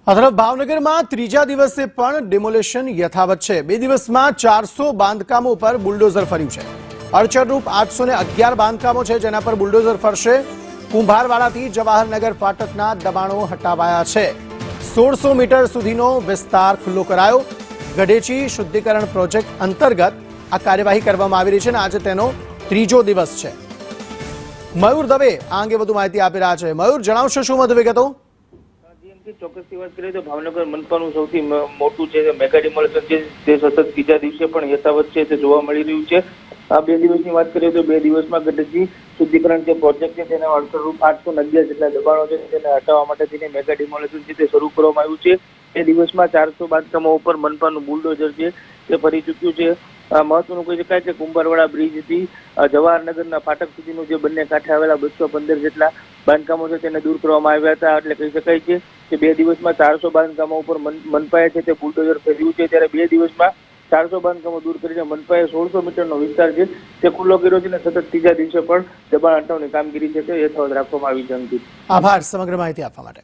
આ તરફ ભાવનગરમાં ત્રીજા દિવસે પણ ડિમોલેશન યથાવત છે। 2 દિવસમાં 400 બાંધકામો પર બુલડોઝર ફર્યું છે। અડચણરૂપ 811 બાંધકામો છે જેના પર બુલડોઝર ફરશે। કુંભારવાડાથી જવાહરનગર ફાટકના દબાણો હટાવાયા છે। 1600 મીટર સુધીનો વિસ્તાર ખુલ્લો કરાયો। ગઢેચી શુદ્ધિકરણ પ્રોજેક્ટ અંતર્ગત આ કાર્યવાહી કરવામાં આવી રહી છે અને આજે તેનો ત્રીજો દિવસ છે। મયુર દવે આ અંગે વધુ માહિતી આપી રહ્યા છે। મયુર, જણાવશો શું વધુ વિગતો? ચોક્કસથી વાત કરીએ તો ભાવનગર મનપાનું સૌથી મોટું છે મેગા ડિમોલેશન છે તે સતત ત્રીજા દિવસે પણ યથાવત છે તે જોવા મળી રહ્યું છે। આ 2 દિવસની વાત કરીએ તો 2 દિવસમાં ગઢેચી શુદ્ધિકરણ જે પ્રોજેક્ટ છે તેના અડચણરૂપ 811 જેટલા દબાણો છે તેને હટાવવા માટે તેને મેગા ડિમોલેશન છે તે શરૂ કરવામાં આવ્યું છે। 2 દિવસમાં 400 બાંધકામો ઉપર મનપાનું બુલડોઝર છે તે ફરી ચૂક્યું છે। મહત્વનું કહી શકાય કે કુંભારવાડા બ્રિજથી જવાહરનગરના ફાટક સુધીનું જે બંને કાંઠે આવેલા 215 જેટલા બાંધકામો છે તેને દૂર કરવામાં આવ્યા હતા। એટલે કહી શકાય છે કે 2 દિવસમાં 400 બાંધકામો ઉપર મનપાએ છે તે બુલડોઝર ફેરવ્યું છે। ત્યારે 2 દિવસમાં 400 બાંધકામો દૂર કરીને મનપાએ 1600 મીટરનો વિસ્તાર છે તે ખુલ્લો કર્યો છે અને સતત ત્રીજા દિવસે પણ દબાણ હટાવવાની કામગીરી છે તે યથાવત રાખવામાં આવી છે। આભાર સમગ્ર માહિતી આપવા માટે।